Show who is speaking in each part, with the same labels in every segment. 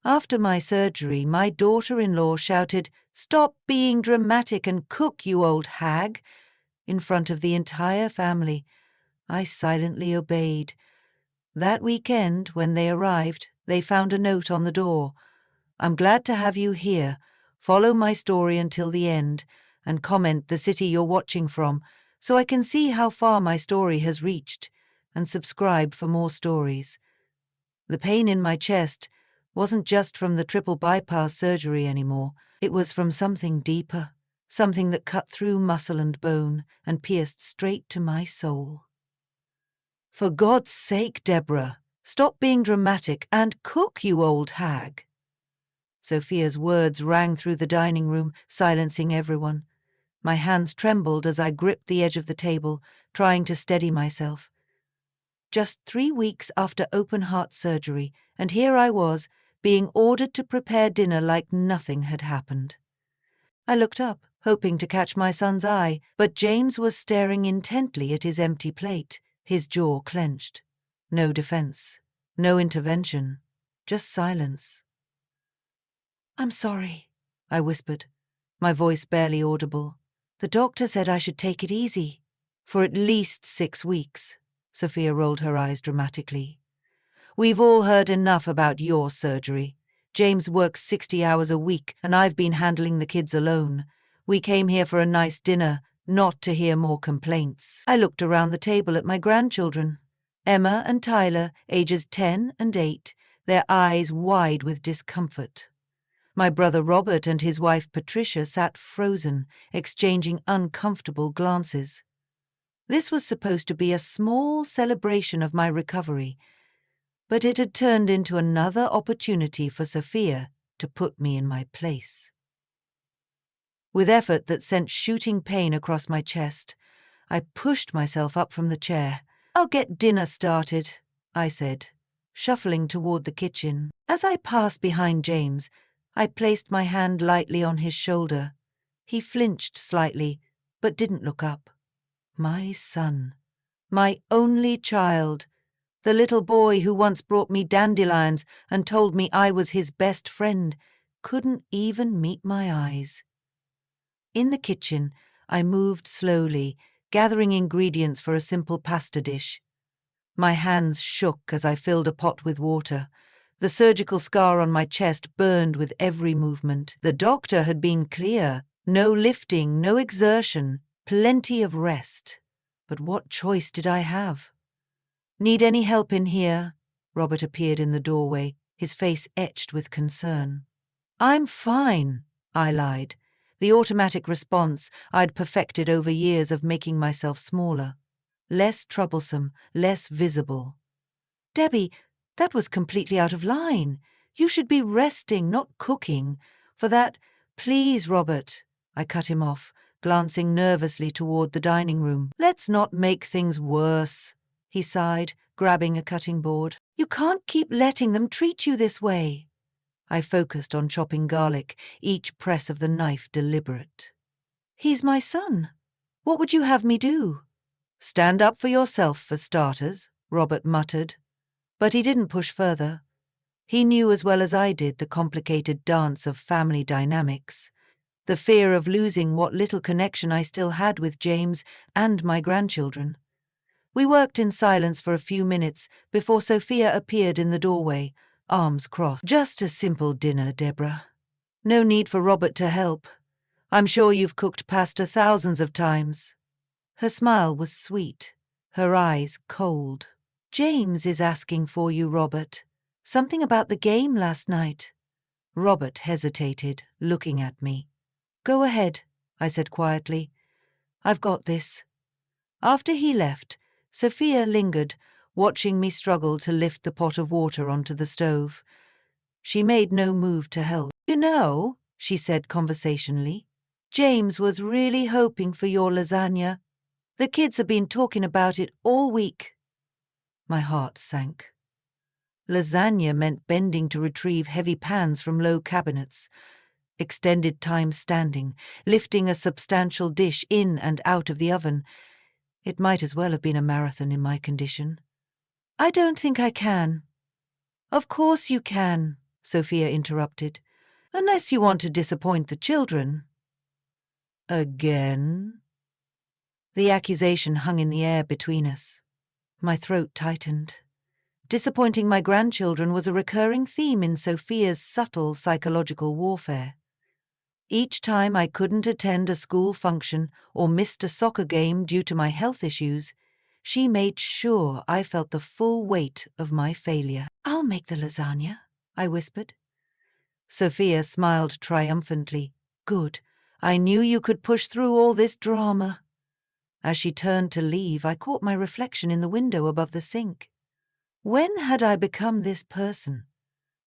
Speaker 1: After my surgery, my daughter-in-law shouted, "Stop being dramatic and cook, you old hag," in front of the entire family. I silently obeyed. That weekend, when they arrived, they found a note on the door. "I'm glad to have you here. Follow my story until the end, and comment the city you're watching from, so I can see how far my story has reached, and subscribe for more stories." The pain in my chest wasn't just from the triple bypass surgery anymore. It was from something deeper, something that cut through muscle and bone and pierced straight to my soul. "For God's sake, Deborah, stop being dramatic and cook, you old hag." Sophia's words rang through the dining room, silencing everyone. My hands trembled as I gripped the edge of the table, trying to steady myself. Just 3 weeks after open-heart surgery, and here I was, being ordered to prepare dinner like nothing had happened. I looked up, hoping to catch my son's eye, but James was staring intently at his empty plate, his jaw clenched. No defense, no intervention, just silence. "I'm sorry," I whispered, my voice barely audible. "The doctor said I should take it easy." "For at least 6 weeks," Sophia rolled her eyes dramatically. "We've all heard enough about your surgery. James works 60 hours a week, and I've been handling the kids alone. We came here for a nice dinner, not to hear more complaints." I looked around the table at my grandchildren. Emma and Tyler, ages 10 and 8, their eyes wide with discomfort. My brother Robert and his wife Patricia sat frozen, exchanging uncomfortable glances. This was supposed to be a small celebration of my recovery, but it had turned into another opportunity for Sophia to put me in my place. With effort that sent shooting pain across my chest, I pushed myself up from the chair. "I'll get dinner started," I said, shuffling toward the kitchen. As I passed behind James, I placed my hand lightly on his shoulder. He flinched slightly, but didn't look up. My son, my only child, the little boy who once brought me dandelions and told me I was his best friend, couldn't even meet my eyes. In the kitchen, I moved slowly, gathering ingredients for a simple pasta dish. My hands shook as I filled a pot with water. The surgical scar on my chest burned with every movement. The doctor had been clear. No lifting, no exertion, plenty of rest. But what choice did I have? "Need any help in here?" Robert appeared in the doorway, his face etched with concern. "I'm fine," I lied, the automatic response I'd perfected over years of making myself smaller. Less troublesome, less visible. "Debbie, that was completely out of line. You should be resting, not cooking. For that—" "Please, Robert," I cut him off, glancing nervously toward the dining room. "Let's not make things worse," he sighed, grabbing a cutting board. "You can't keep letting them treat you this way." I focused on chopping garlic, each press of the knife deliberate. "He's my son. What would you have me do?" "Stand up for yourself, for starters," Robert muttered. But he didn't push further. He knew as well as I did the complicated dance of family dynamics, the fear of losing what little connection I still had with James and my grandchildren. We worked in silence for a few minutes before Sophia appeared in the doorway, arms crossed. "Just a simple dinner, Deborah. No need for Robert to help. I'm sure you've cooked pasta thousands of times." Her smile was sweet, her eyes cold. "James is asking for you, Robert. Something about the game last night." Robert hesitated, looking at me. "Go ahead," I said quietly. "I've got this." After he left, Sophia lingered, watching me struggle to lift the pot of water onto the stove. She made no move to help. "You know," she said conversationally, "James was really hoping for your lasagna. The kids have been talking about it all week." My heart sank. Lasagna meant bending to retrieve heavy pans from low cabinets, extended time standing, lifting a substantial dish in and out of the oven. It might as well have been a marathon in my condition. "I don't think I can." "Of course you can," Sophia interrupted. "Unless you want to disappoint the children." "Again?" The accusation hung in the air between us. My throat tightened. Disappointing my grandchildren was a recurring theme in Sophia's subtle psychological warfare. Each time I couldn't attend a school function or missed a soccer game due to my health issues, she made sure I felt the full weight of my failure. "I'll make the lasagna," I whispered. Sophia smiled triumphantly. "Good. I knew you could push through all this drama." As she turned to leave, I caught my reflection in the window above the sink. When had I become this person,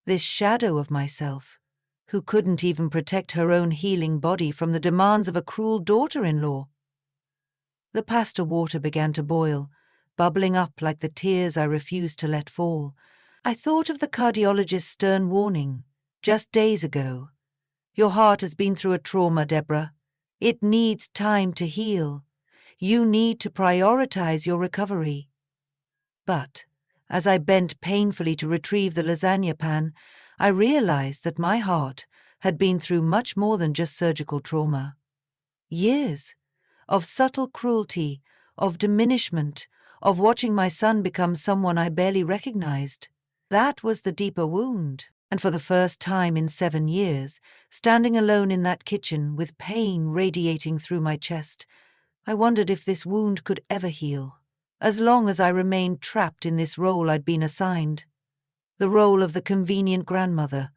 Speaker 1: this shadow of myself, who couldn't even protect her own healing body from the demands of a cruel daughter-in-law? The pasta water began to boil, bubbling up like the tears I refused to let fall. I thought of the cardiologist's stern warning, just days ago. "Your heart has been through a trauma, Deborah. It needs time to heal. You need to prioritize your recovery." But as I bent painfully to retrieve the lasagna pan, I realized that my heart had been through much more than just surgical trauma. Years of subtle cruelty, of diminishment, of watching my son become someone I barely recognized. That was the deeper wound. And for the first time in 7 years, standing alone in that kitchen with pain radiating through my chest, I wondered if this wound could ever heal, as long as I remained trapped in this role I'd been assigned. The role of the convenient grandmother,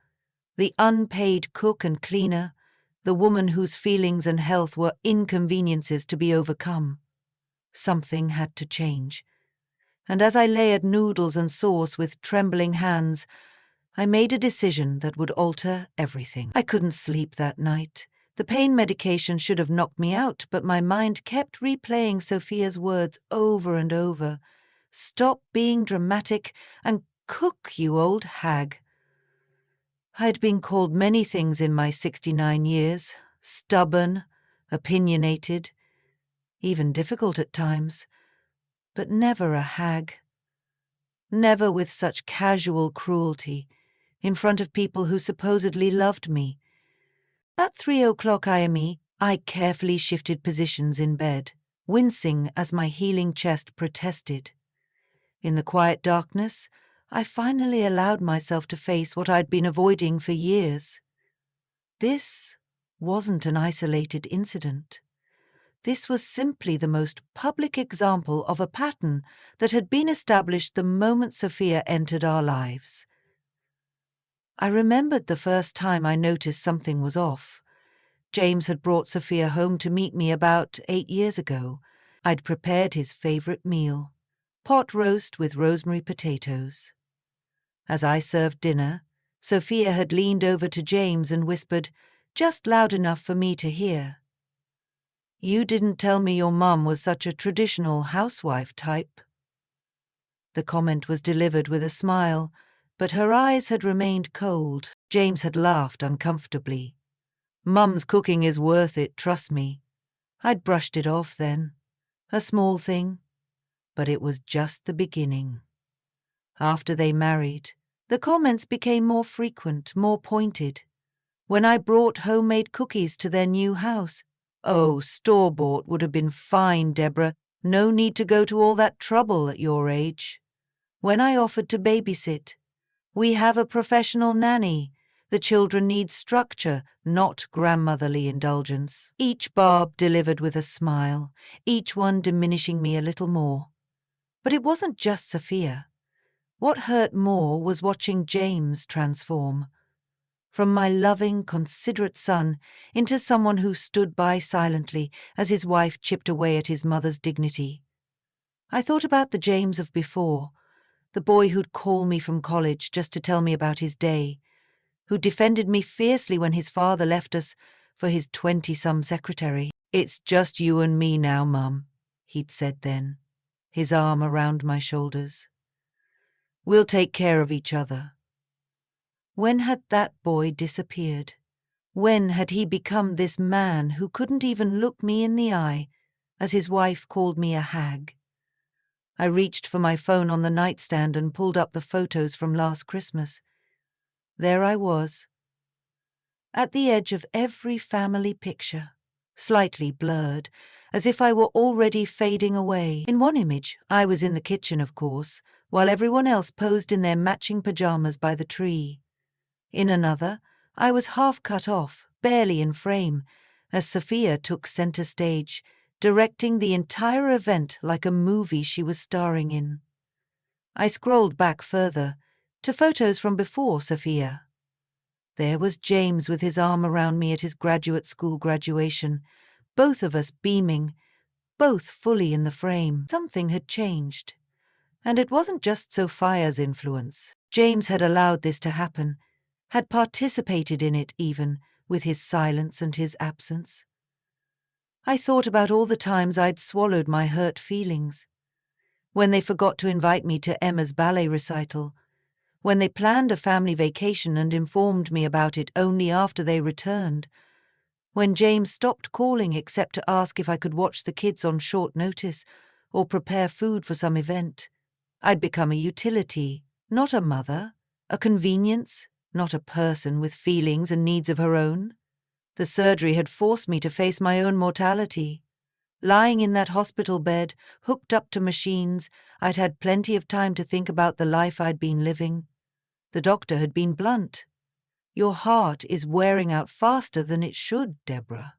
Speaker 1: the unpaid cook and cleaner, the woman whose feelings and health were inconveniences to be overcome. Something had to change. And as I layered noodles and sauce with trembling hands, I made a decision that would alter everything. I couldn't sleep that night. The pain medication should have knocked me out, but my mind kept replaying Sophia's words over and over. "Stop being dramatic and cook, you old hag." I'd been called many things in my 69 years. Stubborn, opinionated, even difficult at times. But never a hag. Never with such casual cruelty, in front of people who supposedly loved me. At 3 o'clock IME, I carefully shifted positions in bed, wincing as my healing chest protested. In the quiet darkness, I finally allowed myself to face what I'd been avoiding for years. This wasn't an isolated incident. This was simply the most public example of a pattern that had been established the moment Sophia entered our lives. I remembered the first time I noticed something was off. James had brought Sophia home to meet me about 8 years ago. I'd prepared his favorite meal, pot roast with rosemary potatoes. As I served dinner, Sophia had leaned over to James and whispered, just loud enough for me to hear, "You didn't tell me your mum was such a traditional housewife type." The comment was delivered with a smile, but her eyes had remained cold. James had laughed uncomfortably. "Mum's cooking is worth it, trust me." I'd brushed it off then. A small thing. But it was just the beginning. After they married, the comments became more frequent, more pointed. When I brought homemade cookies to their new house, "Oh, store-bought would have been fine, Deborah. No need to go to all that trouble at your age." When I offered to babysit, "We have a professional nanny. The children need structure, not grandmotherly indulgence." Each barb delivered with a smile, each one diminishing me a little more. But it wasn't just Sophia. What hurt more was watching James transform. From my loving, considerate son into someone who stood by silently as his wife chipped away at his mother's dignity. I thought about the James of before, the boy who'd call me from college just to tell me about his day, who defended me fiercely when his father left us for his 20-some secretary. "It's just you and me now, Mum," he'd said then, his arm around my shoulders. "We'll take care of each other." When had that boy disappeared? When had he become this man who couldn't even look me in the eye as his wife called me a hag? I reached for my phone on the nightstand and pulled up the photos from last Christmas. There I was, at the edge of every family picture, slightly blurred, as if I were already fading away. In one image, I was in the kitchen, of course, while everyone else posed in their matching pajamas by the tree. In another, I was half cut off, barely in frame, as Sophia took center stage, directing the entire event like a movie she was starring in. I scrolled back further, to photos from before Sophia. There was James with his arm around me at his graduate school graduation, both of us beaming, both fully in the frame. Something had changed. And it wasn't just Sophia's influence. James had allowed this to happen, had participated in it even, with his silence and his absence. I thought about all the times I'd swallowed my hurt feelings. When they forgot to invite me to Emma's ballet recital, when they planned a family vacation and informed me about it only after they returned, when James stopped calling except to ask if I could watch the kids on short notice or prepare food for some event. I'd become a utility, not a mother, a convenience, not a person with feelings and needs of her own. The surgery had forced me to face my own mortality. Lying in that hospital bed, hooked up to machines, I'd had plenty of time to think about the life I'd been living. The doctor had been blunt. Your heart is wearing out faster than it should, Deborah.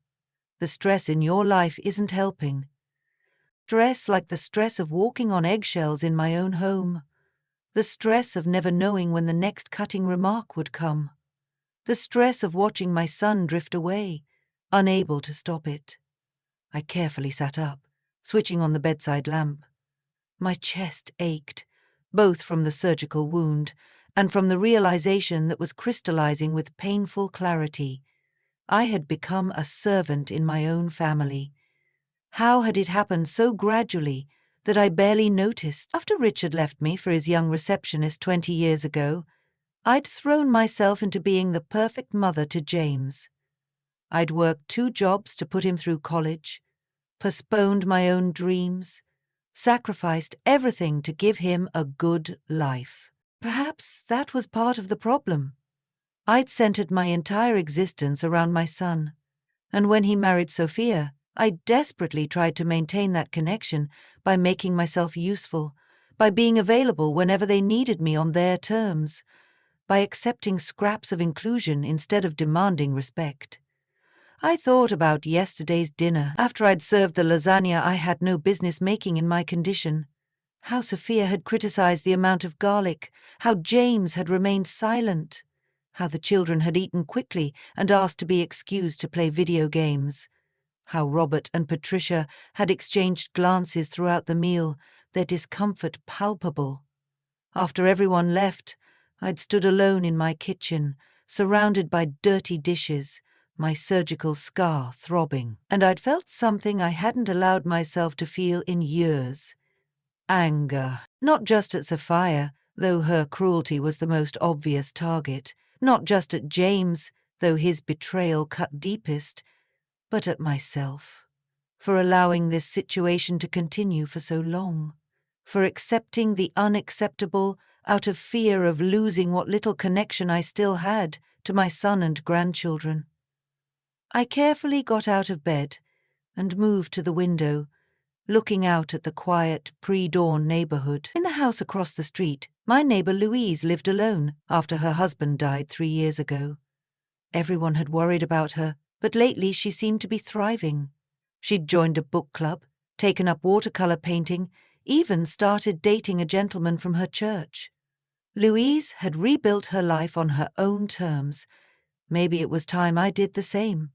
Speaker 1: The stress in your life isn't helping. Stress like the stress of walking on eggshells in my own home. The stress of never knowing when the next cutting remark would come. The stress of watching my son drift away, unable to stop it. I carefully sat up, switching on the bedside lamp. My chest ached, both from the surgical wound and from the realization that was crystallizing with painful clarity. I had become a servant in my own family. How had it happened so gradually that I barely noticed? After Richard left me for his young receptionist 20 years ago, I'd thrown myself into being the perfect mother to James. I'd worked 2 jobs to put him through college, postponed my own dreams, sacrificed everything to give him a good life. Perhaps that was part of the problem. I'd centered my entire existence around my son, and when he married Sophia, I desperately tried to maintain that connection by making myself useful, by being available whenever they needed me on their terms, by accepting scraps of inclusion instead of demanding respect. I thought about yesterday's dinner after I'd served the lasagna I had no business making in my condition. How Sophia had criticized the amount of garlic, how James had remained silent, how the children had eaten quickly and asked to be excused to play video games, how Robert and Patricia had exchanged glances throughout the meal, their discomfort palpable. After everyone left, I'd stood alone in my kitchen, surrounded by dirty dishes, my surgical scar throbbing, and I'd felt something I hadn't allowed myself to feel in years. Anger, not just at Sophia, though her cruelty was the most obvious target, not just at James, though his betrayal cut deepest, but at myself, for allowing this situation to continue for so long, for accepting the unacceptable out of fear of losing what little connection I still had to my son and grandchildren. I carefully got out of bed and moved to the window, looking out at the quiet, pre-dawn neighborhood. In the house across the street, my neighbor Louise lived alone after her husband died 3 years ago. Everyone had worried about her, but lately she seemed to be thriving. She'd joined a book club, taken up watercolor painting, even started dating a gentleman from her church. Louise had rebuilt her life on her own terms. Maybe it was time I did the same.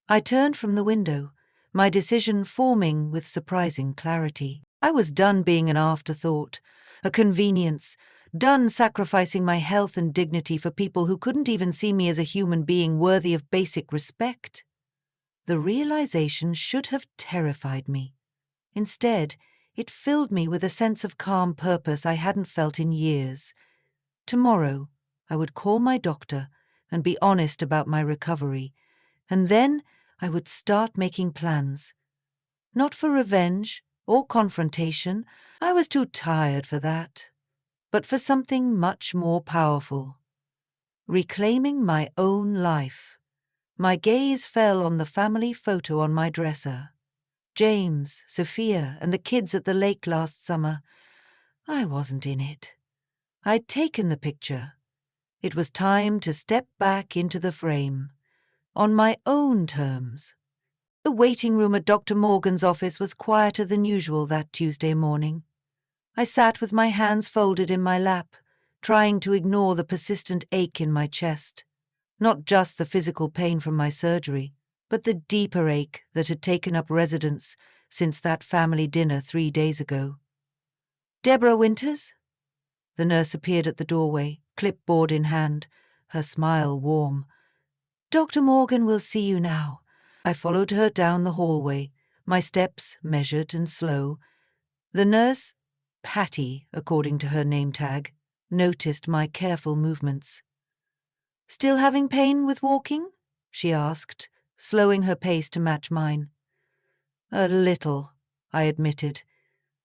Speaker 1: I turned from the window, my decision forming with surprising clarity. I was done being an afterthought, a convenience, done sacrificing my health and dignity for people who couldn't even see me as a human being worthy of basic respect. The realization should have terrified me. Instead, it filled me with a sense of calm purpose I hadn't felt in years. Tomorrow, I would call my doctor and be honest about my recovery, and then I would start making plans. Not for revenge or confrontation, I was too tired for that, but for something much more powerful. Reclaiming my own life. My gaze fell on the family photo on my dresser. James, Sophia, and the kids at the lake last summer. I wasn't in it. I'd taken the picture. It was time to step back into the frame. On my own terms. The waiting room at Dr. Morgan's office was quieter than usual that Tuesday morning. I sat with my hands folded in my lap, trying to ignore the persistent ache in my chest. Not just the physical pain from my surgery, but the deeper ache that had taken up residence since that family dinner 3 days ago. "Deborah Winters?" The nurse appeared at the doorway, clipboard in hand, her smile warm. "Dr. Morgan will see you now." I followed her down the hallway, my steps measured and slow. The nurse, Patty according to her name tag, noticed my careful movements. "Still having pain with walking?" she asked, slowing her pace to match mine. "A little," I admitted.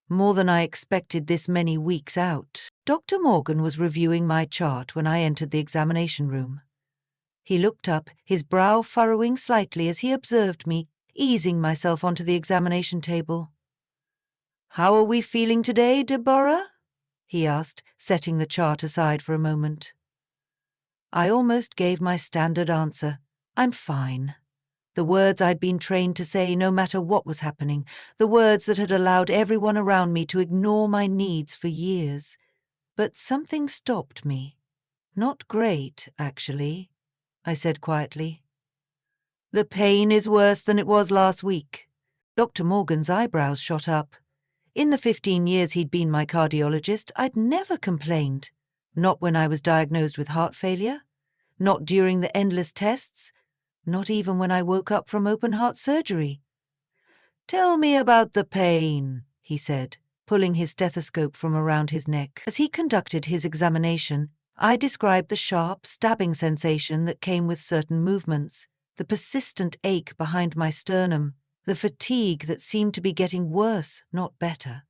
Speaker 1: "More than I expected this many weeks out." Dr. Morgan was reviewing my chart when I entered the examination room. He looked up, his brow furrowing slightly as he observed me, easing myself onto the examination table. "How are we feeling today, Deborah?" he asked, setting the chart aside for a moment. I almost gave my standard answer. "I'm fine." The words I'd been trained to say no matter what was happening, the words that had allowed everyone around me to ignore my needs for years. But something stopped me. "Not great, actually," I said quietly. "The pain is worse than it was last week." Dr. Morgan's eyebrows shot up. In the 15 years he'd been my cardiologist, I'd never complained. Not when I was diagnosed with heart failure. Not during the endless tests. Not even when I woke up from open-heart surgery. "Tell me about the pain," he said, pulling his stethoscope from around his neck. As he conducted his examination, I described the sharp, stabbing sensation that came with certain movements, the persistent ache behind my sternum, the fatigue that seemed to be getting worse, not better.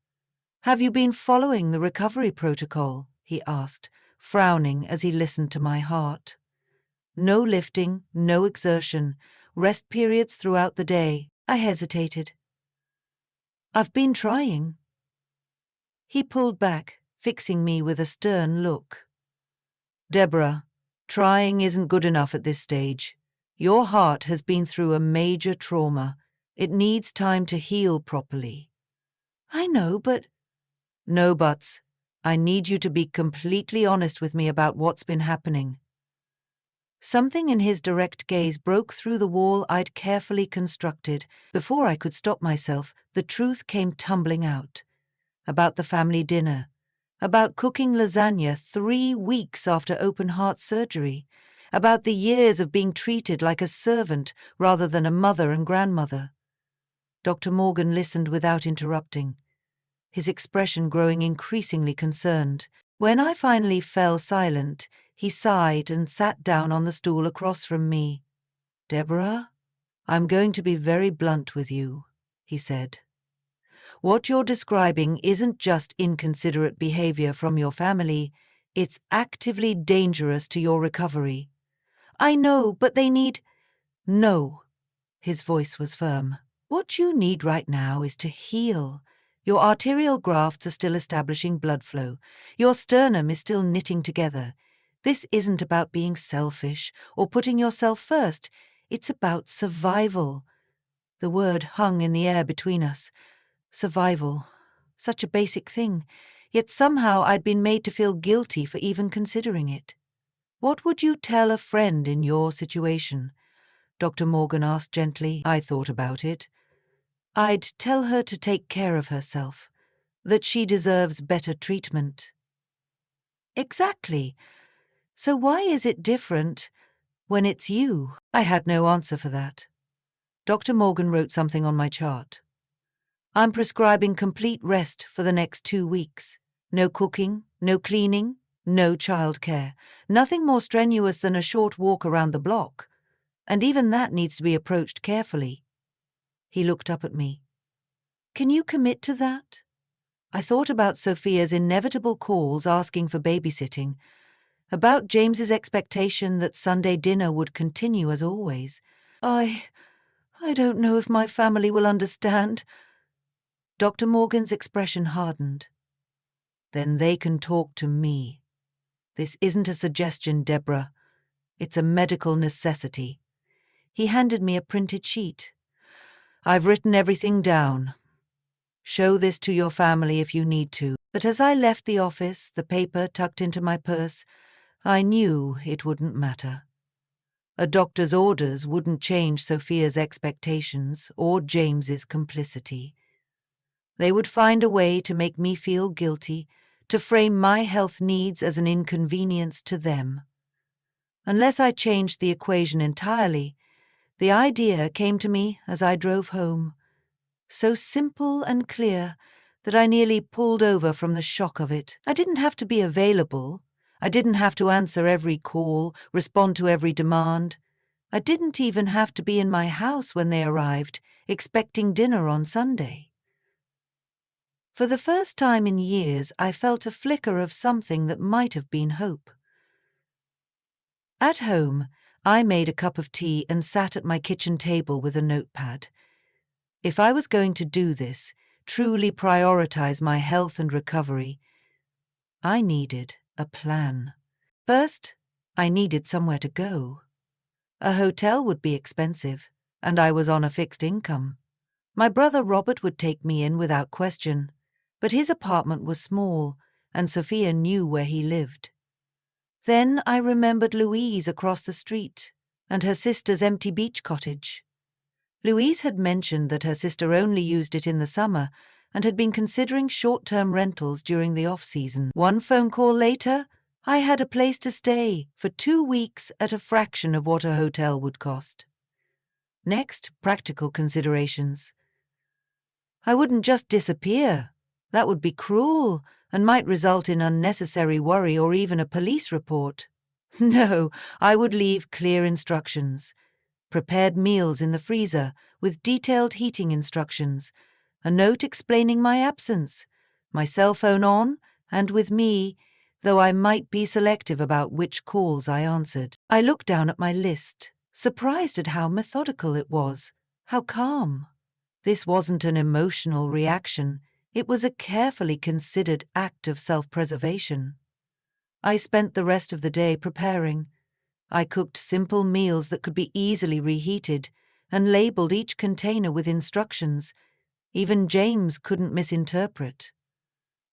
Speaker 1: "Have you been following the recovery protocol?" he asked, frowning as he listened to my heart. "No lifting, no exertion, rest periods throughout the day." I hesitated. "I've been trying." He pulled back, fixing me with a stern look. "Deborah, trying isn't good enough at this stage. Your heart has been through a major trauma. It needs time to heal properly." "I know, but—" "No buts. I need you to be completely honest with me about what's been happening." Something in his direct gaze broke through the wall I'd carefully constructed. Before I could stop myself, the truth came tumbling out. About the family dinner. About cooking lasagna 3 weeks after open-heart surgery. About the years of being treated like a servant rather than a mother and grandmother. Dr. Morgan listened without interrupting, his expression growing increasingly concerned. When I finally fell silent, he sighed and sat down on the stool across from me. "Deborah, I'm going to be very blunt with you," he said. "What you're describing isn't just inconsiderate behavior from your family, it's actively dangerous to your recovery." "I know, but they need—" "No." His voice was firm. "What you need right now is to heal. Your arterial grafts are still establishing blood flow. Your sternum is still knitting together. This isn't about being selfish or putting yourself first. It's about survival." The word hung in the air between us. Survival. Such a basic thing. Yet somehow I'd been made to feel guilty for even considering it. "What would you tell a friend in your situation?" Dr. Morgan asked gently. I thought about it. "I'd tell her to take care of herself, that she deserves better treatment." "Exactly. So why is it different when it's you?" I had no answer for that. Dr. Morgan wrote something on my chart. "I'm prescribing complete rest for the next 2 weeks. No cooking, no cleaning, no childcare. Nothing more strenuous than a short walk around the block. And even that needs to be approached carefully." He looked up at me. "Can you commit to that?" I thought about Sophia's inevitable calls asking for babysitting. about James's expectation that Sunday dinner would continue as always. I don't know if my family will understand. Dr. Morgan's expression hardened. Then they can talk to me. This isn't a suggestion, Deborah. It's a medical necessity. He handed me a printed sheet. I've written everything down. Show this to your family if you need to. But as I left the office, the paper tucked into my purse, I knew it wouldn't matter. A doctor's orders wouldn't change Sophia's expectations or James's complicity. They would find a way to make me feel guilty, to frame my health needs as an inconvenience to them. Unless I changed the equation entirely, the idea came to me as I drove home, so simple and clear that I nearly pulled over from the shock of it. I didn't have to be available. I didn't have to answer every call, respond to every demand. I didn't even have to be in my house when they arrived, expecting dinner on Sunday. For the first time in years, I felt a flicker of something that might have been hope. At home, I made a cup of tea and sat at my kitchen table with a notepad. If I was going to do this, truly prioritize my health and recovery, I needed a plan. First, I needed somewhere to go. A hotel would be expensive, and I was on a fixed income. My brother Robert would take me in without question, but his apartment was small, and Sophia knew where he lived. Then I remembered Louise across the street, and her sister's empty beach cottage. Louise had mentioned that her sister only used it in the summer and had been considering short-term rentals during the off-season. One phone call later, I had a place to stay for 2 weeks at a fraction of what a hotel would cost. Next, practical considerations. I wouldn't just disappear. That would be cruel and might result in unnecessary worry or even a police report. No, I would leave clear instructions. Prepared meals in the freezer with detailed heating instructions, a note explaining my absence, my cell phone on and with me, though I might be selective about which calls I answered. I looked down at my list, surprised at how methodical it was, how calm. This wasn't an emotional reaction, it was a carefully considered act of self-preservation. I spent the rest of the day preparing. I cooked simple meals that could be easily reheated and labeled each container with instructions. Even James couldn't misinterpret.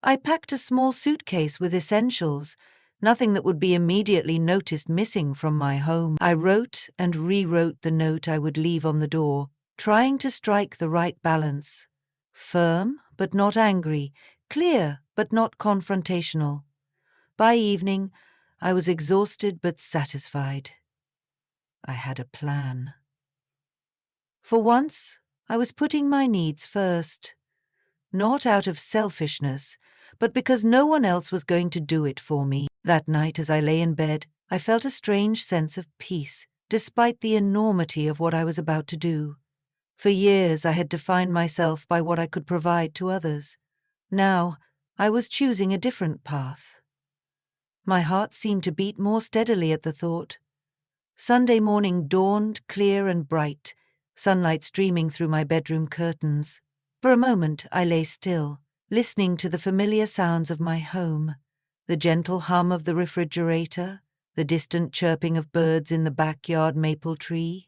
Speaker 1: I packed a small suitcase with essentials, nothing that would be immediately noticed missing from my home. I wrote and rewrote the note I would leave on the door, trying to strike the right balance. Firm, but not angry, clear, but not confrontational. By evening, I was exhausted but satisfied. I had a plan. For once, I was putting my needs first. Not out of selfishness, but because no one else was going to do it for me. That night as I lay in bed, I felt a strange sense of peace, despite the enormity of what I was about to do. For years I had defined myself by what I could provide to others. Now, I was choosing a different path. My heart seemed to beat more steadily at the thought. Sunday morning dawned clear and bright, sunlight streaming through my bedroom curtains. For a moment I lay still, listening to the familiar sounds of my home, the gentle hum of the refrigerator, the distant chirping of birds in the backyard maple tree.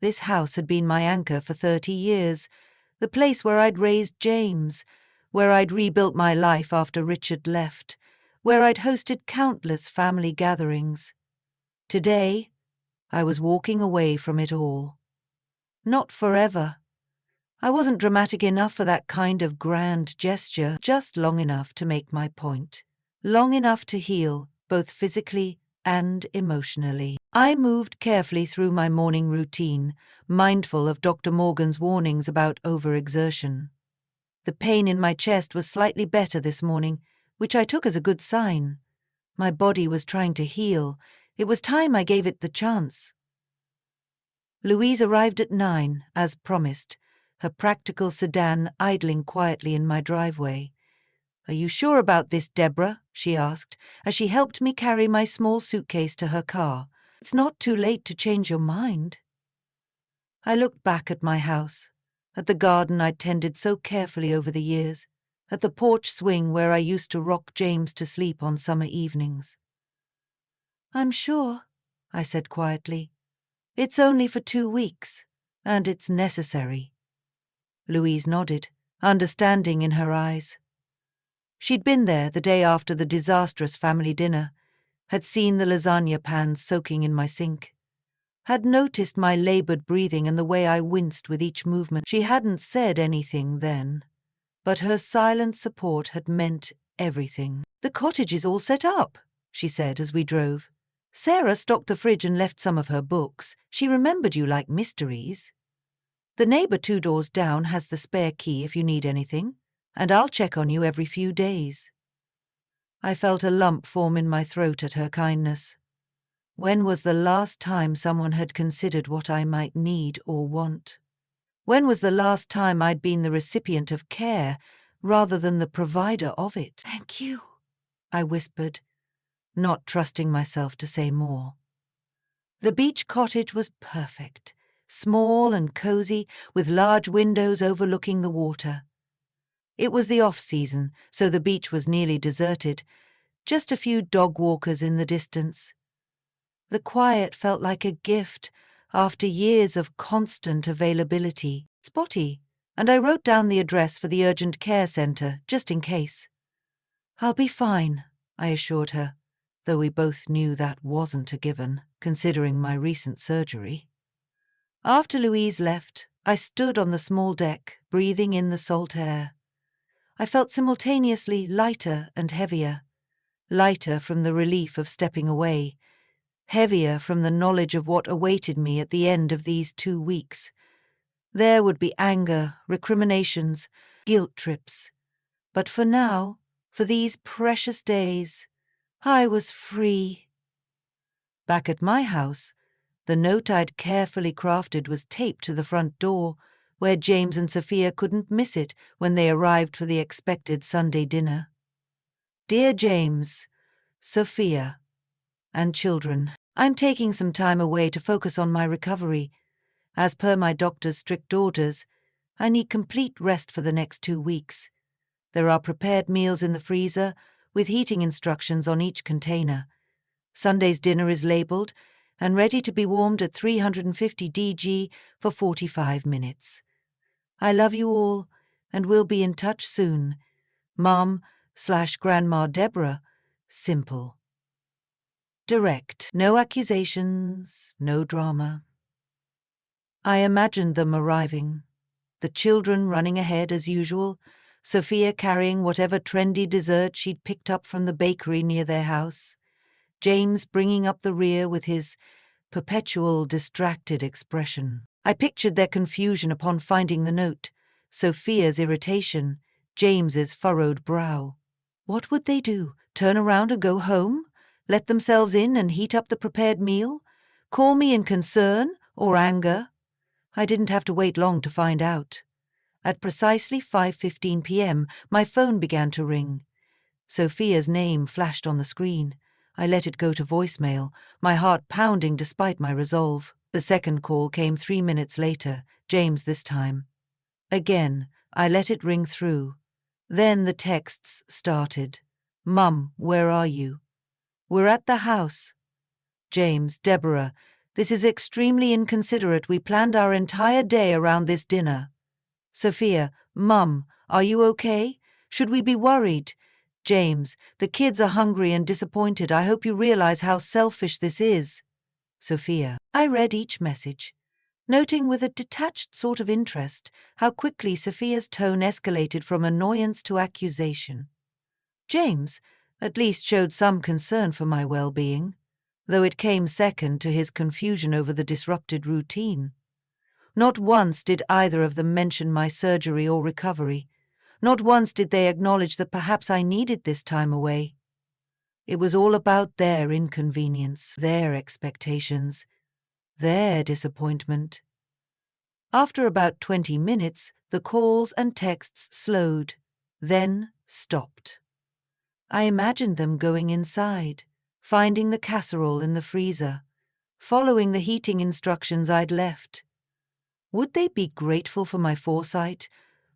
Speaker 1: This house had been my anchor for 30 years, the place where I'd raised James, where I'd rebuilt my life after Richard left, where I'd hosted countless family gatherings. Today, I was walking away from it all. Not forever. I wasn't dramatic enough for that kind of grand gesture, just long enough to make my point, long enough to heal, both physically and emotionally. I moved carefully through my morning routine, mindful of Dr. Morgan's warnings about overexertion. The pain in my chest was slightly better this morning, which I took as a good sign. My body was trying to heal. It was time I gave it the chance. Louise arrived at 9, as promised, her practical sedan idling quietly in my driveway. "Are you sure about this, Deborah?" she asked, as she helped me carry my small suitcase to her car. "It's not too late to change your mind." I looked back at my house, at the garden I'd tended so carefully over the years, at the porch swing where I used to rock James to sleep on summer evenings. "I'm sure," I said quietly. "It's only for 2 weeks, and it's necessary." Louise nodded, understanding in her eyes. She'd been there the day after the disastrous family dinner, had seen the lasagna pans soaking in my sink, had noticed my labored breathing and the way I winced with each movement. She hadn't said anything then, but her silent support had meant everything. "The cottage is all set up," she said as we drove. "Sarah stocked the fridge and left some of her books. She remembered you like mysteries. The neighbor 2 doors down has the spare key if you need anything, and I'll check on you every few days." I felt a lump form in my throat at her kindness. When was the last time someone had considered what I might need or want? When was the last time I'd been the recipient of care rather than the provider of it? "Thank you," I whispered, not trusting myself to say more. The beach cottage was perfect, small and cozy, with large windows overlooking the water. It was the off-season, so the beach was nearly deserted, just a few dog walkers in the distance. The quiet felt like a gift after years of constant availability. Spotty, and I wrote down the address for the urgent care centre, just in case. "I'll be fine," I assured her, though we both knew that wasn't a given, considering my recent surgery. After Louise left, I stood on the small deck, breathing in the salt air. I felt simultaneously lighter and heavier. Lighter from the relief of stepping away, heavier from the knowledge of what awaited me at the end of these 2 weeks. There would be anger, recriminations, guilt trips. But for now, for these precious days, I was free. Back at my house, the note I'd carefully crafted was taped to the front door, where James and Sophia couldn't miss it when they arrived for the expected Sunday dinner. "Dear James, Sophia, and children, I'm taking some time away to focus on my recovery. As per my doctor's strict orders, I need complete rest for the next 2 weeks. There are prepared meals in the freezer, with heating instructions on each container. Sunday's dinner is labeled and ready to be warmed at 350 dg for 45 minutes. I love you all, and we'll be in touch soon. Mom/Grandma Deborah. Simple. Direct. No accusations, no drama. I imagined them arriving. The children running ahead as usual, Sophia carrying whatever trendy dessert she'd picked up from the bakery near their house, James bringing up the rear with his perpetual distracted expression. I pictured their confusion upon finding the note, Sophia's irritation, James's furrowed brow. What would they do? Turn around and go home? Let themselves in and heat up the prepared meal? Call me in concern or anger? I didn't have to wait long to find out. At precisely 5:15 p.m., my phone began to ring. Sophia's name flashed on the screen. I let it go to voicemail, my heart pounding despite my resolve. The second call came 3 minutes later, James this time. Again, I let it ring through. Then the texts started. "Mum, where are you?" "We're at the house." "James, Deborah, this is extremely inconsiderate. We planned our entire day around this dinner." Sophia, "Mum, are you okay? Should we be worried?" James, "The kids are hungry and disappointed. I hope you realize how selfish this is." Sophia. I read each message, noting with a detached sort of interest how quickly Sophia's tone escalated from annoyance to accusation. James at least showed some concern for my well-being, though it came second to his confusion over the disrupted routine. Not once did either of them mention my surgery or recovery. Not once did they acknowledge that perhaps I needed this time away. It was all about their inconvenience, their expectations, their disappointment. After about 20 minutes, the calls and texts slowed. Then stopped. I imagined them going inside, finding the casserole in the freezer, following the heating instructions I'd left. Would they be grateful for my foresight,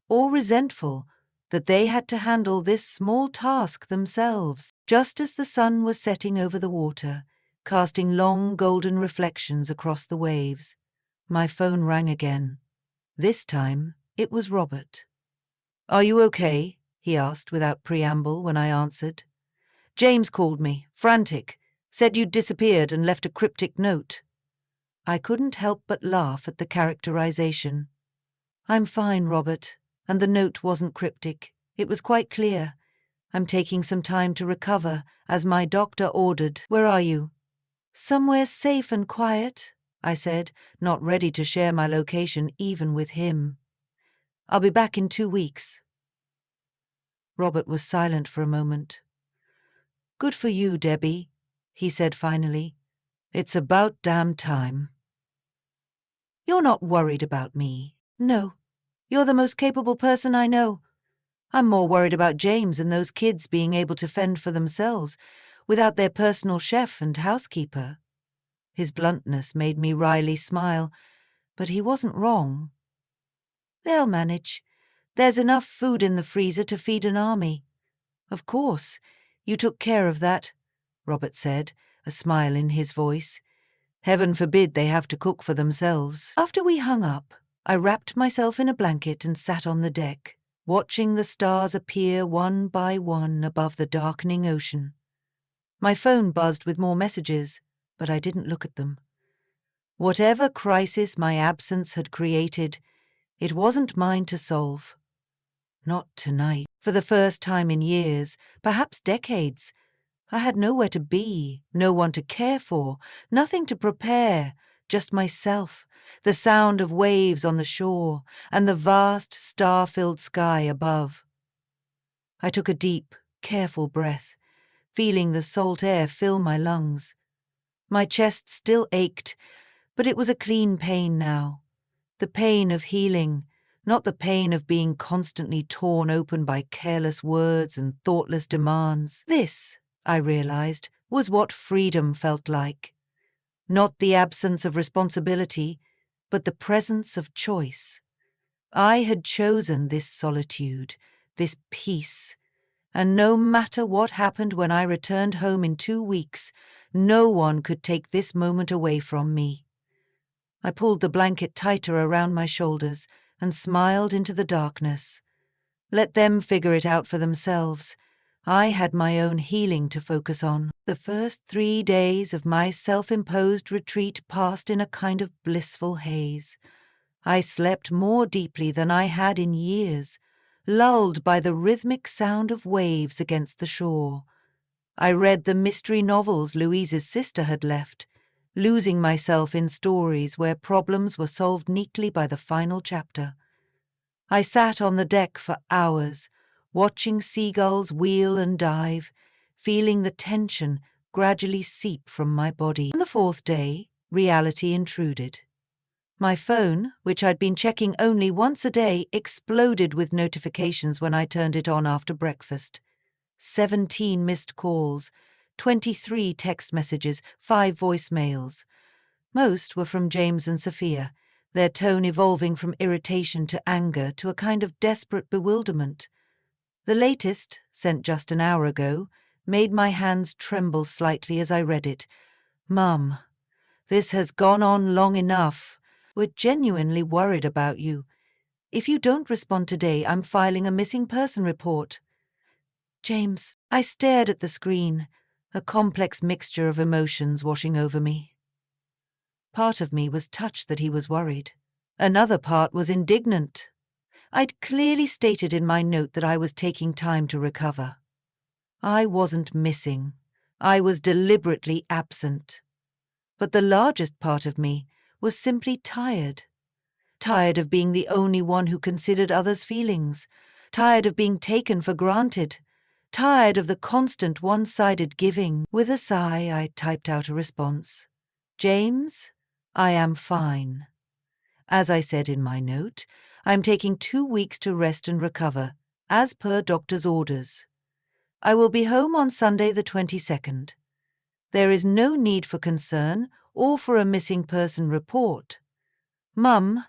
Speaker 1: or resentful that they had to handle this small task themselves? Just as the sun was setting over the water, casting long golden reflections across the waves, my phone rang again. This time, it was Robert. "Are you okay?" he asked without preamble when I answered. "James called me, frantic, said you'd disappeared and left a cryptic note." I couldn't help but laugh at the characterization. "I'm fine, Robert, and the note wasn't cryptic. It was quite clear. I'm taking some time to recover, as my doctor ordered. Where are you?" "Somewhere safe and quiet," I said, not ready to share my location even with him. "I'll be back in 2 weeks." Robert was silent for a moment. "Good for you, Debbie," he said finally. "It's about damn time." "You're not worried about me." "No. You're the most capable person I know. I'm more worried about James and those kids being able to fend for themselves without their personal chef and housekeeper." His bluntness made me wryly smile, but he wasn't wrong. "They'll manage. There's enough food in the freezer to feed an army." "Of course. You took care of that," Robert said, a smile in his voice. "Heaven forbid they have to cook for themselves." After we hung up, I wrapped myself in a blanket and sat on the deck, watching the stars appear one by one above the darkening ocean. My phone buzzed with more messages, but I didn't look at them. Whatever crisis my absence had created, it wasn't mine to solve. Not tonight. For the first time in years, perhaps decades, I had nowhere to be, no one to care for, nothing to prepare, just myself, the sound of waves on the shore, and the vast, star-filled sky above. I took a deep, careful breath, feeling the salt air fill my lungs. My chest still ached, but it was a clean pain now. The pain of healing, not the pain of being constantly torn open by careless words and thoughtless demands. This, I realized, was what freedom felt like. Not the absence of responsibility, but the presence of choice. I had chosen this solitude, this peace, and no matter what happened when I returned home in 2 weeks, no one could take this moment away from me. I pulled the blanket tighter around my shoulders and smiled into the darkness. Let them figure it out for themselves. I had my own healing to focus on. The first 3 days of my self-imposed retreat passed in a kind of blissful haze. I slept more deeply than I had in years, lulled by the rhythmic sound of waves against the shore. I read the mystery novels Louise's sister had left, losing myself in stories where problems were solved neatly by the final chapter. I sat on the deck for hours, watching seagulls wheel and dive, feeling the tension gradually seep from my body. On the 4th day, reality intruded. My phone, which I'd been checking only once a day, exploded with notifications when I turned it on after breakfast. 17 missed calls, 23 text messages, 5 voicemails. Most were from James and Sophia, their tone evolving from irritation to anger to a kind of desperate bewilderment. The latest, sent just an hour ago, made my hands tremble slightly as I read it. "Mum, this has gone on long enough. We're genuinely worried about you. If you don't respond today, I'm filing a missing person report." "James," I stared at the screen, a complex mixture of emotions washing over me. Part of me was touched that he was worried. Another part was indignant. I'd clearly stated in my note that I was taking time to recover. I wasn't missing. I was deliberately absent. But the largest part of me was simply tired. Tired of being the only one who considered others' feelings. Tired of being taken for granted. Tired of the constant one-sided giving. With a sigh, I typed out a response. "James, I am fine. As I said in my note, I'm taking 2 weeks to rest and recover, as per doctor's orders. I will be home on Sunday the 22nd. There is no need for concern or for a missing person report. Mum,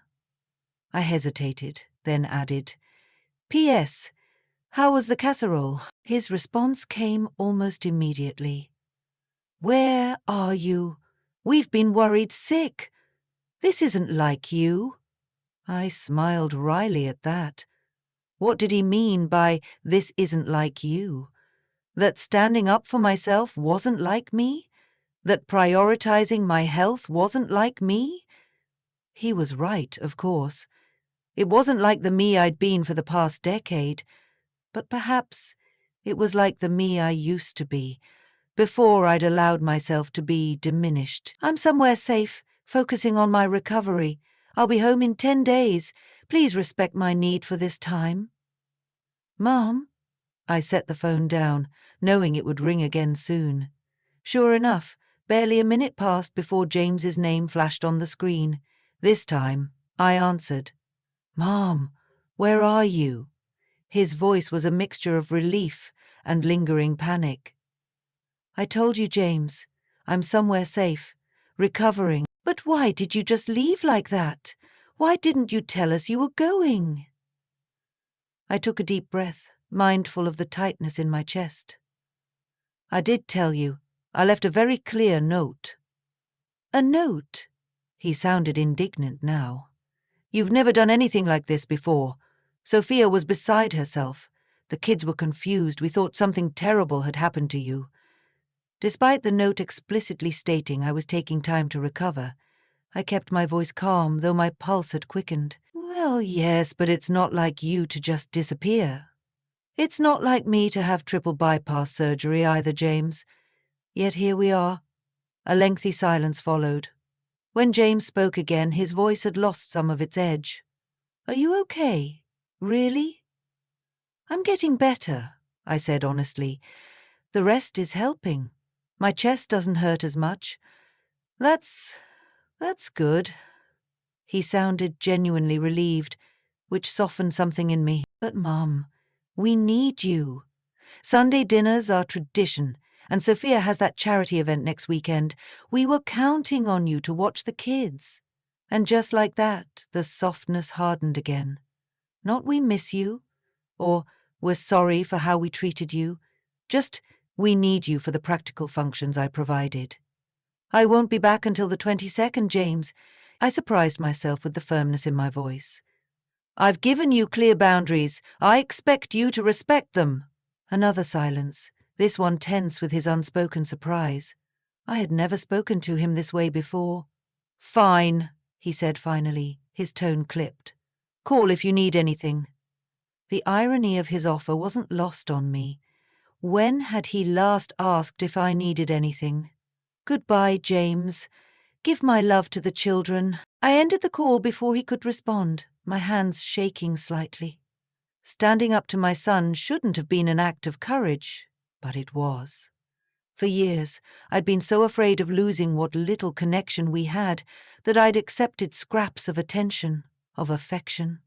Speaker 1: I hesitated, then added, P.S. How was the casserole? His response came almost immediately. Where are you? We've been worried sick. This isn't like you. I smiled wryly at that. What did he mean by this isn't like you? That standing up for myself wasn't like me? That prioritizing my health wasn't like me? He was right, of course. It wasn't like the me I'd been for the past decade, but perhaps it was like the me I used to be, before I'd allowed myself to be diminished. I'm somewhere safe, focusing on my recovery. I'll be home in 10 days. Please respect my need for this time. Mom? I set the phone down, knowing it would ring again soon. Sure enough, barely a minute passed before James's name flashed on the screen. This time, I answered. Mom, where are you? His voice was a mixture of relief and lingering panic. I told you, James. I'm somewhere safe, recovering. But why did you just leave like that? Why didn't you tell us you were going? I took a deep breath, mindful of the tightness in my chest. I did tell you. I left a very clear note. A note? He sounded indignant now. You've never done anything like this before. Sophia was beside herself. The kids were confused. We thought something terrible had happened to you. Despite the note explicitly stating I was taking time to recover, I kept my voice calm, though my pulse had quickened. Well, yes, but it's not like you to just disappear. It's not like me to have triple bypass surgery either, James. Yet here we are. A lengthy silence followed. When James spoke again, his voice had lost some of its edge. Are you okay? Really? I'm getting better, I said honestly. The rest is helping. My chest doesn't hurt as much. That's good. He sounded genuinely relieved, which softened something in me. But, Mum, we need you. Sunday dinners are tradition, and Sophia has that charity event next weekend. We were counting on you to watch the kids. And just like that, the softness hardened again. Not we miss you, or we're sorry for how we treated you. Just we need you for the practical functions I provided. I won't be back until the 22nd, James. I surprised myself with the firmness in my voice. I've given you clear boundaries. I expect you to respect them. Another silence, this one tense with his unspoken surprise. I had never spoken to him this way before. Fine, he said finally, his tone clipped. Call if you need anything. The irony of his offer wasn't lost on me. When had he last asked if I needed anything? Goodbye, James. Give my love to the children. I ended the call before he could respond, my hands shaking slightly. Standing up to my son shouldn't have been an act of courage, but it was. For years, I'd been so afraid of losing what little connection we had that I'd accepted scraps of attention, of affection.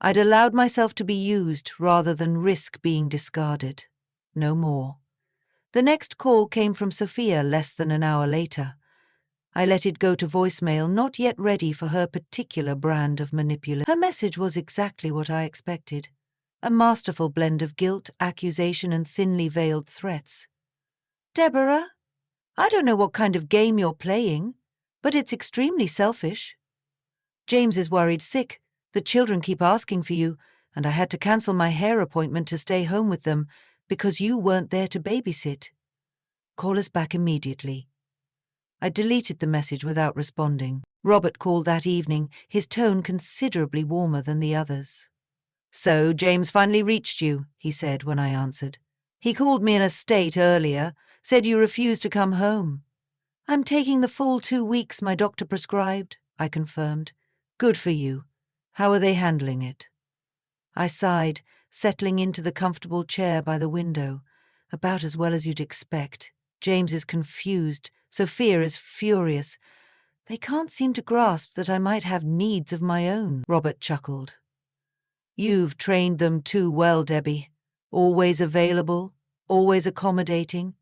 Speaker 1: I'd allowed myself to be used rather than risk being discarded. No more. The next call came from Sophia less than an hour later. I let it go to voicemail, not yet ready for her particular brand of manipulation. Her message was exactly what I expected. A masterful blend of guilt, accusation, and thinly veiled threats. Deborah, I don't know what kind of game you're playing, but it's extremely selfish. James is worried sick. The children keep asking for you, and I had to cancel my hair appointment to stay home with them because you weren't there to babysit. Call us back immediately. I deleted the message without responding. Robert called that evening, his tone considerably warmer than the others. So, James finally reached you, he said when I answered. He called me in a state earlier, said you refused to come home. I'm taking the full 2 weeks my doctor prescribed, I confirmed. Good for you. How are they handling it? I sighed, settling into the comfortable chair by the window. About as well as you'd expect. James is confused. Sophia is furious. They can't seem to grasp that I might have needs of my own, Robert chuckled. You've trained them too well, Debbie. Always available, always accommodating.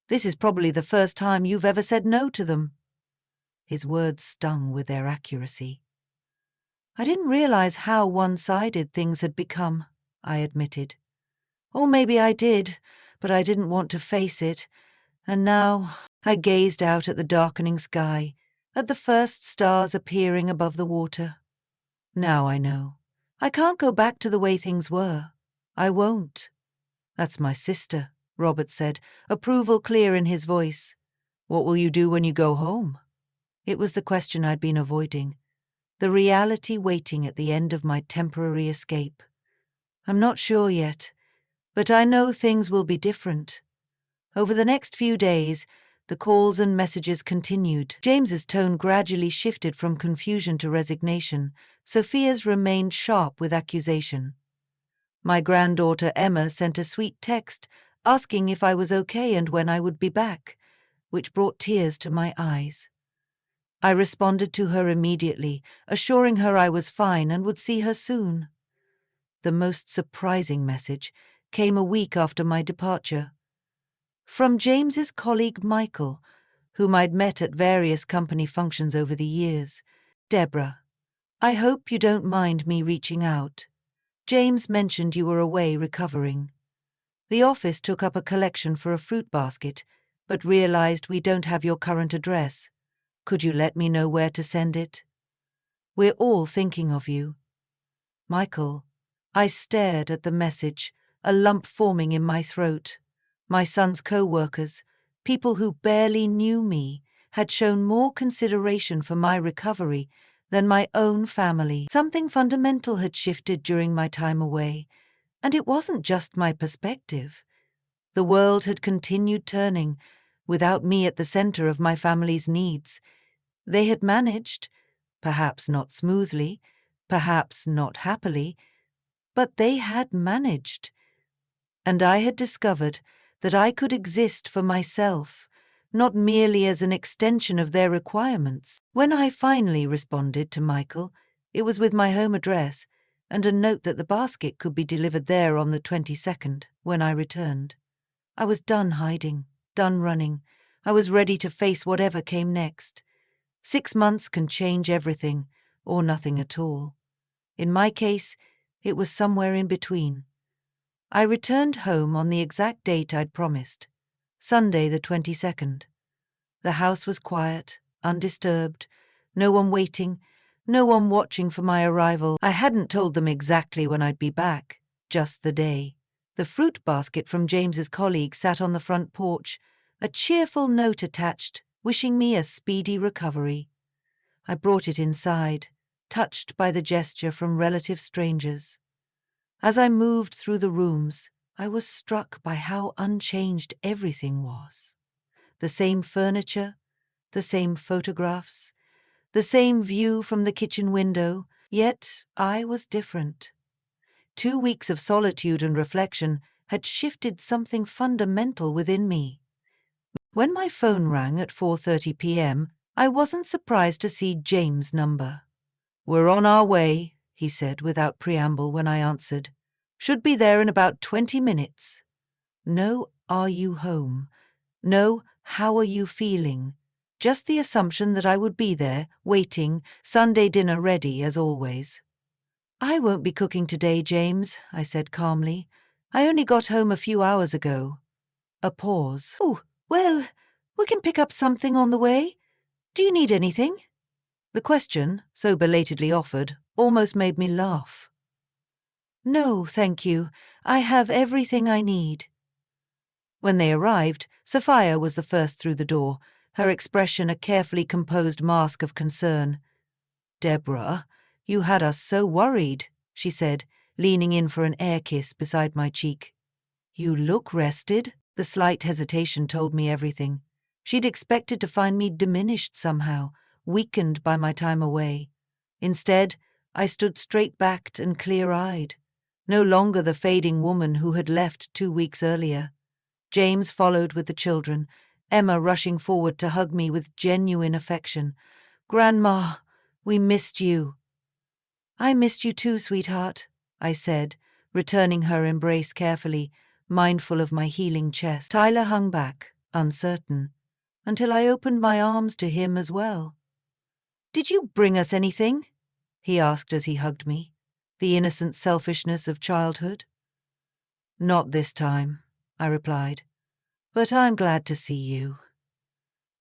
Speaker 1: This is probably the first time you've ever said no to them." His words stung with their accuracy. "I didn't realize how one-sided things had become," I admitted. "Or maybe I did, but I didn't want to face it. And now," I gazed out at the darkening sky, at the first stars appearing above the water. "Now I know. I can't go back to the way things were. I won't." "That's my sister," Robert said, approval clear in his voice. "What will you do when you go home?" It was the question I'd been avoiding, the reality waiting at the end of my temporary escape. "I'm not sure yet, but I know things will be different." Over the next few days, the calls and messages continued. James's tone gradually shifted from confusion to resignation. Sophia's remained sharp with accusation. My granddaughter Emma sent a sweet text asking if I was okay and when I would be back, which brought tears to my eyes. I responded to her immediately, assuring her I was fine and would see her soon. The most surprising message came a week after my departure. From James's colleague Michael, whom I'd met at various company functions over the years. "Deborah, I hope you don't mind me reaching out. James mentioned you were away recovering. The office took up a collection for a fruit basket, but realized we don't have your current address. Could you let me know where to send it? We're all thinking of you. Michael." I stared at the message, a lump forming in my throat. My son's co-workers, people who barely knew me, had shown more consideration for my recovery than my own family. Something fundamental had shifted during my time away, and it wasn't just my perspective. The world had continued turning, without me at the center of my family's needs. They had managed, perhaps not smoothly, perhaps not happily, but they had managed. And I had discovered that I could exist for myself, not merely as an extension of their requirements. When I finally responded to Michael, it was with my home address and a note that the basket could be delivered there on the 22nd, when I returned. I was done hiding, done running. I was ready to face whatever came next. 6 months can change everything, or nothing at all. In my case, it was somewhere in between. I returned home on the exact date I'd promised, Sunday the 22nd. The house was quiet, undisturbed, no one waiting, no one watching for my arrival. I hadn't told them exactly when I'd be back, just the day. The fruit basket from James's colleague sat on the front porch, a cheerful note attached, wishing me a speedy recovery. I brought it inside, touched by the gesture from relative strangers. As I moved through the rooms, I was struck by how unchanged everything was. The same furniture, the same photographs, the same view from the kitchen window, yet I was different. 2 weeks of solitude and reflection had shifted something fundamental within me. When my phone rang at 4:30 p.m., I wasn't surprised to see James' number. "We're on our way," he said without preamble when I answered. "Should be there in about 20 minutes. No, are you home? No, how are you feeling? Just the assumption that I would be there, waiting, Sunday dinner ready as always." "I won't be cooking today, James," I said calmly. "I only got home a few hours ago." A pause. "Oh, well, we can pick up something on the way. Do you need anything?" The question, so belatedly offered, almost made me laugh. "No, thank you. I have everything I need." When they arrived, Sophia was the first through the door, her expression a carefully composed mask of concern. "Deborah, you had us so worried," she said, leaning in for an air kiss beside my cheek. "You look rested." The slight hesitation told me everything. She'd expected to find me diminished somehow, weakened by my time away. Instead, I stood straight-backed and clear-eyed, no longer the fading woman who had left 2 weeks earlier. James followed with the children, Emma rushing forward to hug me with genuine affection. "Grandma, we missed you." "I missed you too, sweetheart," I said, returning her embrace carefully, mindful of my healing chest. Tyler hung back, uncertain, until I opened my arms to him as well. "Did you bring us anything?" he asked as he hugged me, the innocent selfishness of childhood. "Not this time," I replied, "but I'm glad to see you."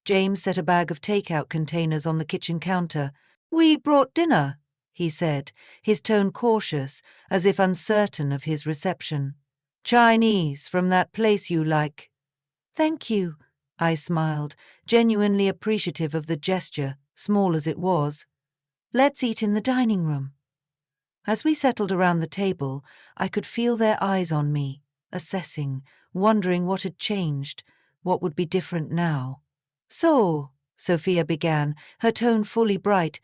Speaker 1: James set a bag of takeout containers on the kitchen counter. "We brought dinner," he said, his tone cautious, as if uncertain of his reception. "Chinese, from that place you like." "Thank you," I smiled, genuinely appreciative of the gesture, small as it was. "Let's eat in the dining room." As we settled around the table, I could feel their eyes on me, assessing, wondering what had changed, what would be different now. "So," Sophia began, her tone fully bright,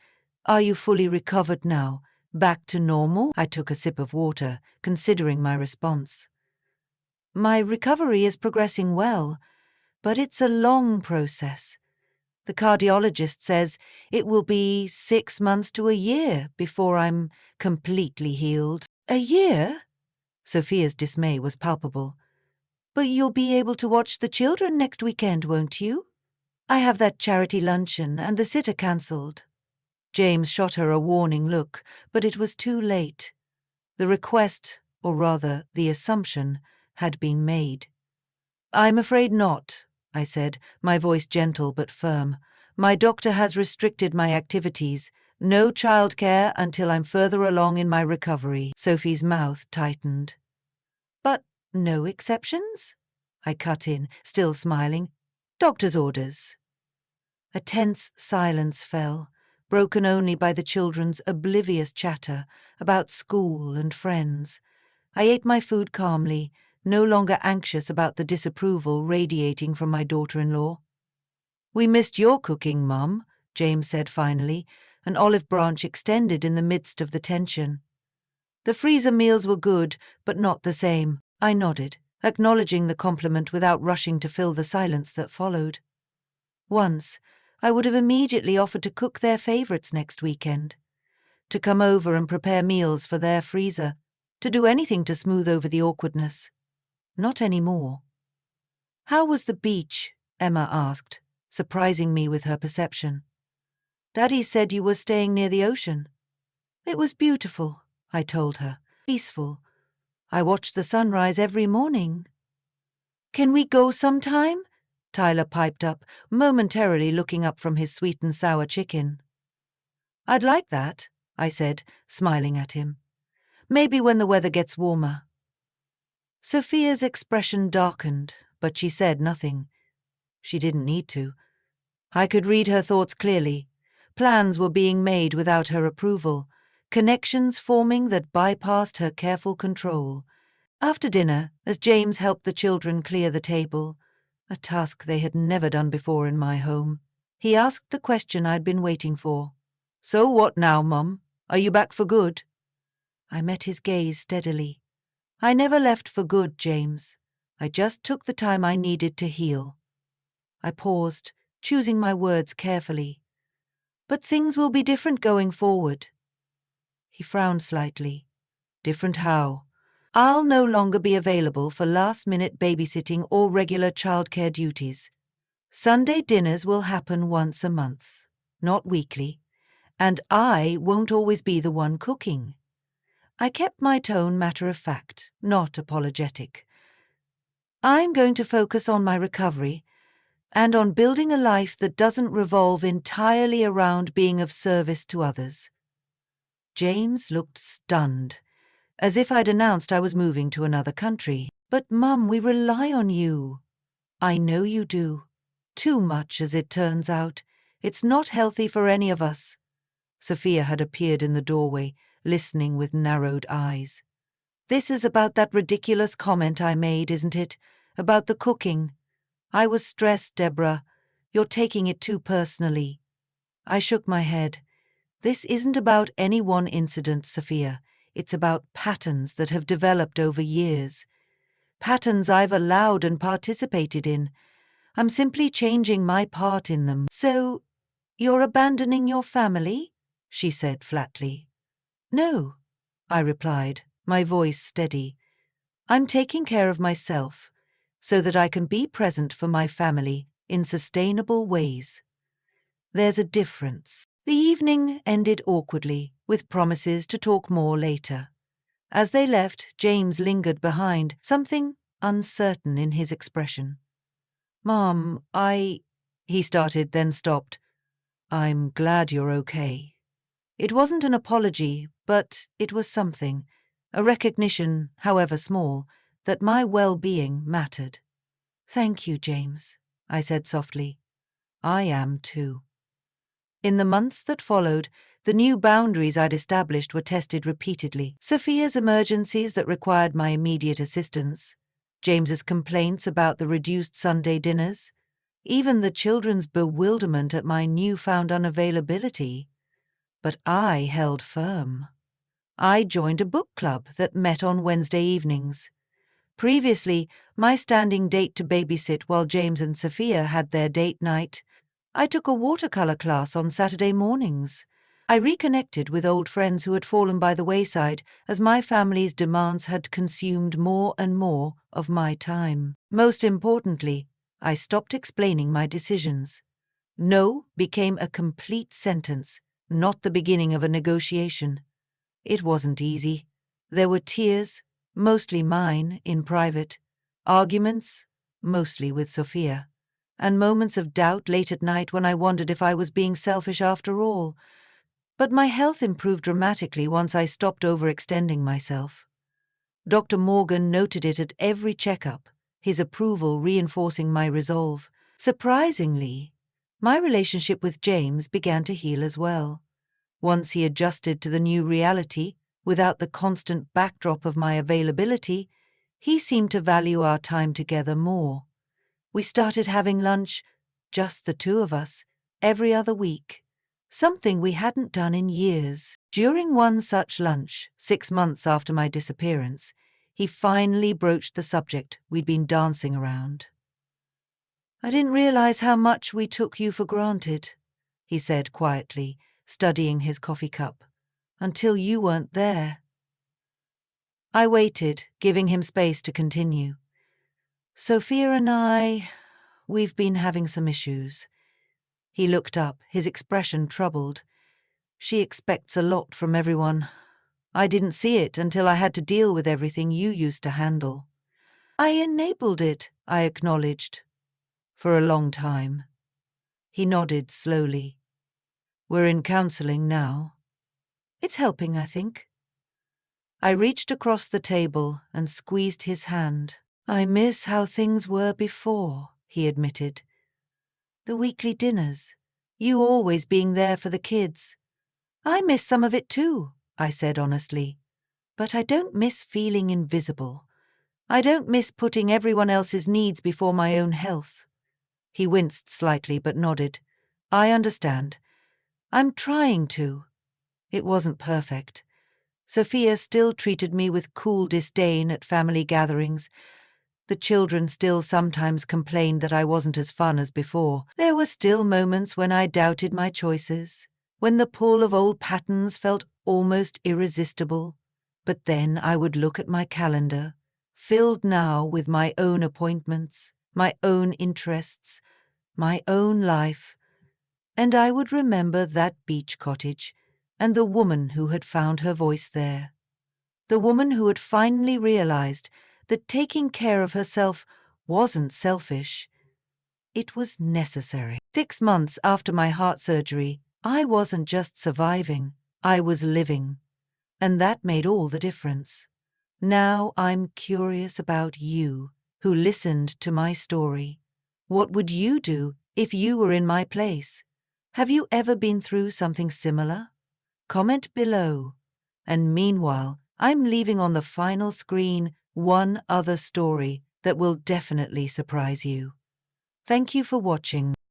Speaker 1: "are you fully recovered now? Back to normal?" I took a sip of water, considering my response. "My recovery is progressing well, but it's a long process. The cardiologist says it will be 6 months to a year before I'm completely healed." "A year?" Sophia's dismay was palpable. "But you'll be able to watch the children next weekend, won't you?" "I have that charity luncheon and the sitter cancelled." James shot her a warning look, but it was too late. The request, or rather the assumption, had been made. "I'm afraid not," I said, my voice gentle but firm. "My doctor has restricted my activities. No childcare until I'm further along in my recovery." Sophie's mouth tightened. "But no exceptions?" I cut in, still smiling. "Doctor's orders." A tense silence fell, broken only by the children's oblivious chatter about school and friends. I ate my food calmly, no longer anxious about the disapproval radiating from my daughter-in-law. "We missed your cooking, Mum," James said finally, an olive branch extended in the midst of the tension. "The freezer meals were good, but not the same." I nodded, acknowledging the compliment without rushing to fill the silence that followed. Once, I would have immediately offered to cook their favourites next weekend, to come over and prepare meals for their freezer, to do anything to smooth over the awkwardness. Not anymore. "How was the beach?" Emma asked, surprising me with her perception. "Daddy said you were staying near the ocean." "It was beautiful," I told her. "Peaceful. I watched the sunrise every morning." "Can we go sometime?" Tyler piped up, momentarily looking up from his sweet and sour chicken. "I'd like that," I said, smiling at him. "Maybe when the weather gets warmer." Sophia's expression darkened, but she said nothing. She didn't need to. I could read her thoughts clearly. Plans were being made without her approval, connections forming that bypassed her careful control. After dinner, as James helped the children clear the table, a task they had never done before in my home, he asked the question I'd been waiting for. "So what now, Mum? Are you back for good?" I met his gaze steadily. "I never left for good, James. I just took the time I needed to heal." I paused, choosing my words carefully. "But things will be different going forward." He frowned slightly. "Different how?" "I'll no longer be available for last-minute babysitting or regular childcare duties. Sunday dinners will happen once a month, not weekly, and I won't always be the one cooking." I kept my tone matter-of-fact, not apologetic. "I'm going to focus on my recovery and on building a life that doesn't revolve entirely around being of service to others." James looked stunned, as if I'd announced I was moving to another country. "But Mum, we rely on you." "I know you do. Too much, as it turns out. It's not healthy for any of us." Sophia had appeared in the doorway, listening with narrowed eyes. "This is about that ridiculous comment I made, isn't it? About the cooking. I was stressed, Deborah. You're taking it too personally." I shook my head. "This isn't about any one incident, Sophia. It's about patterns that have developed over years. Patterns I've allowed and participated in. I'm simply changing my part in them." "So, you're abandoning your family?" she said flatly. "No," I replied, my voice steady. I'm taking care of myself so that I can be present for my family in sustainable ways. There's a difference. The evening ended awkwardly, with promises to talk more later. As they left, James lingered behind, something uncertain in his expression. "Mom, he started, then stopped. "I'm glad you're okay." It wasn't an apology, but it was something, a recognition, however small, that my well-being mattered. "Thank you, James," I said softly. "I am too." In the months that followed, the new boundaries I'd established were tested repeatedly. Sophia's emergencies that required my immediate assistance, James's complaints about the reduced Sunday dinners, even the children's bewilderment at my newfound unavailability. But I held firm. I joined a book club that met on Wednesday evenings. Previously, my standing date to babysit while James and Sophia had their date night, I took a watercolor class on Saturday mornings. I reconnected with old friends who had fallen by the wayside as my family's demands had consumed more and more of my time. Most importantly, I stopped explaining my decisions. No became a complete sentence, not the beginning of a negotiation. It wasn't easy. There were tears, mostly mine, in private, arguments, mostly with Sophia, and moments of doubt late at night when I wondered if I was being selfish after all. But my health improved dramatically once I stopped overextending myself. Dr. Morgan noted it at every checkup, his approval reinforcing my resolve. Surprisingly, my relationship with James began to heal as well. Once he adjusted to the new reality, without the constant backdrop of my availability, he seemed to value our time together more. We started having lunch, just the two of us, every other week, something we hadn't done in years. During one such lunch, 6 months after my disappearance, he finally broached the subject we'd been dancing around. "I didn't realize how much we took you for granted," he said quietly, studying his coffee cup, "until you weren't there." I waited, giving him space to continue. "Sophia and we've been having some issues." He looked up, his expression troubled. "She expects a lot from everyone. I didn't see it until I had to deal with everything you used to handle." "I enabled it," I acknowledged. "For a long time." He nodded slowly. "We're in counseling now." "It's helping, I think." I reached across the table and squeezed his hand. "I miss how things were before," he admitted. "The weekly dinners, you always being there for the kids." "I miss some of it too," I said honestly. "But I don't miss feeling invisible. I don't miss putting everyone else's needs before my own health." He winced slightly but nodded. "I understand. I'm trying to." It wasn't perfect. Sophia still treated me with cool disdain at family gatherings. The children still sometimes complained that I wasn't as fun as before. There were still moments when I doubted my choices, when the pull of old patterns felt almost irresistible. But then I would look at my calendar, filled now with my own appointments, my own interests, my own life, and I would remember that beach cottage and the woman who had found her voice there. The woman who had finally realized that taking care of herself wasn't selfish. It was necessary. 6 months after my heart surgery, I wasn't just surviving, I was living. And that made all the difference. Now I'm curious about you, who listened to my story. What would you do if you were in my place? Have you ever been through something similar? Comment below. And meanwhile, I'm leaving on the final screen one other story that will definitely surprise you. Thank you for watching.